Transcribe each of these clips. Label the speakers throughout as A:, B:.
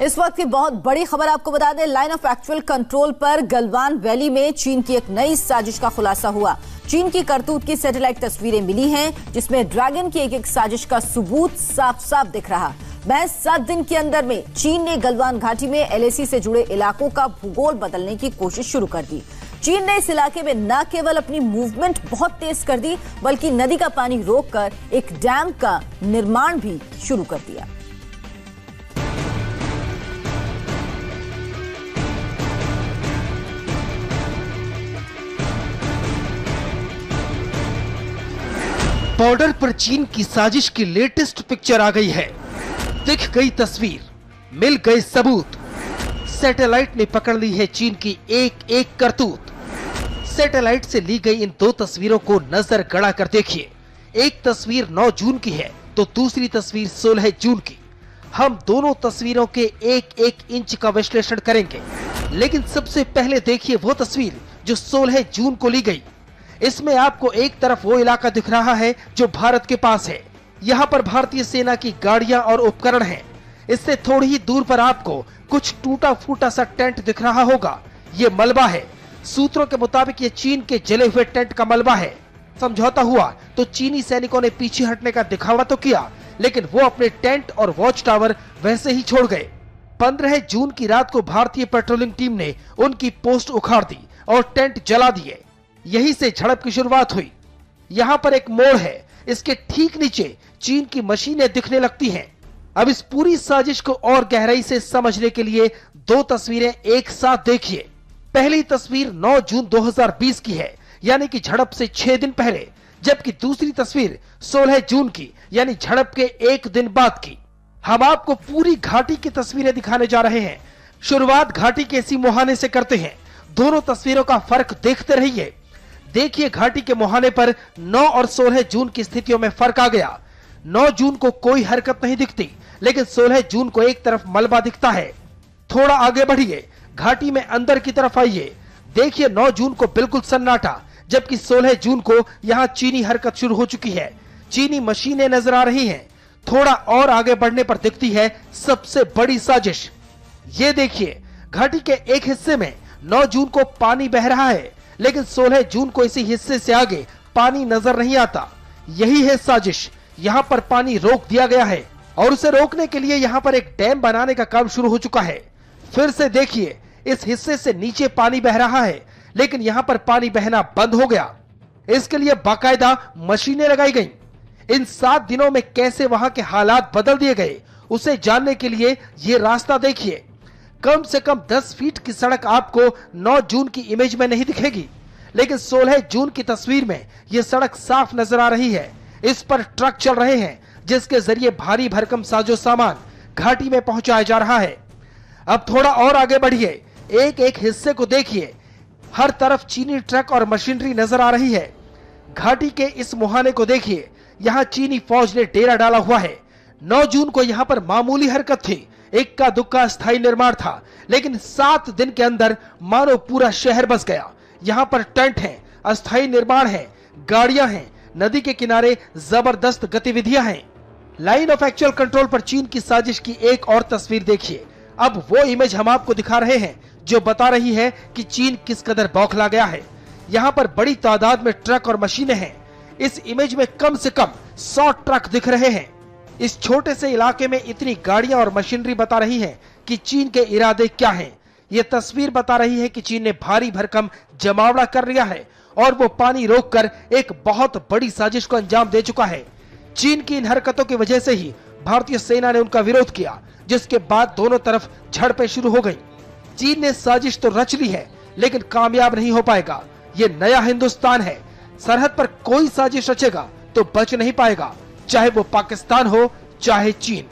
A: इस वक्त की बहुत बड़ी खबर आपको बता दें, लाइन ऑफ एक्चुअल कंट्रोल पर गलवान वैली में चीन की एक नई साजिश का खुलासा हुआ। चीन की करतूत की सैटेलाइट तस्वीरें मिली हैं, जिसमें ड्रैगन की एक साजिश का सबूत साफ साफ दिख रहा। महज 7 दिन के अंदर में चीन ने गलवान घाटी में LAC से जुड़े इलाकों का भूगोल बदलने की कोशिश शुरू कर दी। चीन ने इस इलाके में न केवल अपनी मूवमेंट बहुत तेज कर दी, बल्कि नदी का पानी रोककर एक डैम का निर्माण भी शुरू कर दिया।
B: बॉर्डर पर चीन की साजिश की लेटेस्ट पिक्चर आ गई है। दिख गई तस्वीर, मिल गए सबूत। सैटेलाइट ने पकड़ ली है चीन की एक एक करतूत। सैटेलाइट से ली गई इन 2 तस्वीरों को नजर गड़ा कर देखिए। एक तस्वीर 9 जून की है तो दूसरी तस्वीर 16 जून की। हम दोनों तस्वीरों के एक एक इंच का विश्लेषण करेंगे, लेकिन सबसे पहले देखिए वो तस्वीर जो 16 जून को ली गई। इसमें आपको एक तरफ वो इलाका दिख रहा है जो भारत के पास है। यहाँ पर भारतीय सेना की गाड़ियां और उपकरण हैं। इससे थोड़ी ही दूर पर आपको कुछ टूटा फूटा सा टेंट दिख रहा होगा। ये मलबा है। सूत्रों के मुताबिक ये चीन के जले हुए टेंट का मलबा है। समझौता हुआ तो चीनी सैनिकों ने पीछे हटने का दिखावा तो किया, लेकिन वो अपने टेंट और वॉच टावर वैसे ही छोड़ गए। 15 जून की रात को भारतीय पेट्रोलिंग टीम ने उनकी पोस्ट उखाड़ दी और टेंट जला दिए। यहीं से झड़प की शुरुआत हुई। यहाँ पर एक मोड़ है, इसके ठीक नीचे चीन की मशीनें दिखने लगती हैं। अब इस पूरी साजिश को और गहराई से समझने के लिए 2 तस्वीरें एक साथ देखिए। पहली तस्वीर 9 जून 2020 की है, यानी कि झड़प से 6 दिन पहले, जबकि दूसरी तस्वीर 16 जून की, यानी झड़प के 1 दिन बाद की। हम आपको पूरी घाटी की तस्वीरें दिखाने जा रहे हैं। शुरुआत घाटी के इसी मुहाने से करते हैं। दोनों तस्वीरों का फर्क देखते रहिए। देखिए घाटी के मुहाने पर 9 और 16 जून की स्थितियों में फर्क आ गया। 9 जून को कोई हरकत नहीं दिखती, लेकिन 16 जून को एक तरफ मलबा दिखता है। थोड़ा आगे बढ़िए, घाटी में अंदर की तरफ आइए। देखिए 9 जून को बिल्कुल सन्नाटा, जबकि 16 जून को यहाँ चीनी हरकत शुरू हो चुकी है। चीनी मशीनें नजर आ रही हैं। थोड़ा और आगे बढ़ने पर दिखती है सबसे बड़ी साजिश। ये देखिए घाटी के एक हिस्से में 9 जून को पानी बह रहा है, लेकिन 16 जून को इसी हिस्से से आगे पानी नजर नहीं आता। यही है साजिश। यहाँ पर पानी रोक दिया गया है और उसे रोकने के लिए यहाँ पर एक डैम बनाने का काम शुरू हो चुका है। फिर से देखिए, इस हिस्से से नीचे पानी बह रहा है, लेकिन यहाँ पर पानी बहना बंद हो गया। इसके लिए बाकायदा मशीनें लगाई गईं। इन 7 दिनों में कैसे वहां के हालात बदल दिए गए, उसे जानने के लिए ये रास्ता देखिए। कम से कम 10 फीट की सड़क आपको 9 जून की इमेज में नहीं दिखेगी, लेकिन 16 जून की तस्वीर में यह सड़क साफ नजर आ रही है। इस पर ट्रक चल रहे हैं, जिसके जरिए भारी भरकम साजो सामान घाटी में पहुंचाया जा रहा है। अब थोड़ा और आगे बढ़िए, एक एक हिस्से को देखिए। हर तरफ चीनी ट्रक और मशीनरी नजर आ रही है। घाटी के इस मुहाने को देखिए, यहाँ चीनी फौज ने डेरा डाला हुआ है। 9 जून को यहाँ पर मामूली हरकत थी, इक्का दुक्का स्थायी निर्माण था, लेकिन 7 दिन के अंदर मानो पूरा शहर बस गया। यहाँ पर टेंट है, अस्थायी निर्माण है, गाड़ियां हैं, नदी के किनारे जबरदस्त गतिविधियां हैं। लाइन ऑफ एक्चुअल कंट्रोल पर चीन की साजिश की एक और तस्वीर देखिए। अब वो इमेज हम आपको दिखा रहे हैं जो बता रही है कि चीन किस कदर बौखला गया है। यहाँ पर बड़ी तादाद में ट्रक और मशीनें हैं। इस इमेज में कम से कम 100 ट्रक दिख रहे हैं। इस छोटे से इलाके में इतनी गाड़ियां और मशीनरी बता रही हैं कि चीन के इरादे क्या हैं। ये तस्वीर बता रही है कि चीन ने भारी भरकम जमावड़ा कर लिया है और वो पानी रोककर एक बहुत बड़ी साजिश को अंजाम दे चुका है। चीन की इन हरकतों की वजह से ही भारतीय सेना ने उनका विरोध किया, जिसके बाद दोनों तरफ झड़पें शुरू हो गई। चीन ने साजिश तो रच ली है, लेकिन कामयाब नहीं हो पाएगा। ये नया हिंदुस्तान है। सरहद पर कोई साजिश रचेगा तो बच नहीं पाएगा, चाहे वो पाकिस्तान हो चाहे चीन।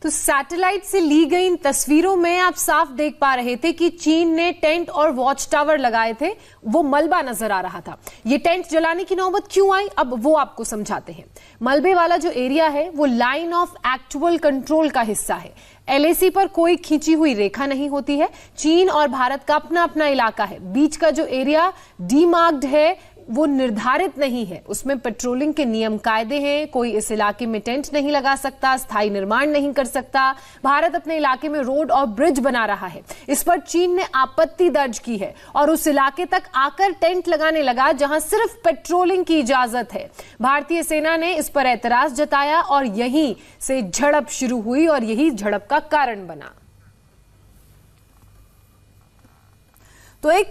C: तो सैटेलाइट से ली गई इन तस्वीरों में आप साफ देख पा रहे थे कि चीन ने टेंट और वॉच टावर लगाए थे, वो मलबा नजर आ रहा था। ये टेंट जलाने की नौबत क्यों आई, अब वो आपको समझाते हैं। मलबे वाला जो एरिया है वो लाइन ऑफ एक्चुअल कंट्रोल का हिस्सा है। LAC पर कोई खींची हुई रेखा नहीं होती है। चीन और भारत का अपना अपना इलाका है। बीच का जो एरिया डीमार्क्ड है वो निर्धारित नहीं है, उसमें पेट्रोलिंग के नियम कायदे हैं, कोई इस इलाके में टेंट नहीं लगा सकता, स्थायी निर्माण नहीं कर सकता। भारत अपने इलाके में रोड और ब्रिज बना रहा है, इस पर चीन ने आपत्ति दर्ज की है और उस इलाके तक आकर टेंट लगाने लगा जहां सिर्फ पेट्रोलिंग की इजाजत है। भारतीय सेना ने इस पर एतराज जताया और यहीं से झड़प शुरू हुई और यही झड़प का कारण बना।
A: तो एक तरफ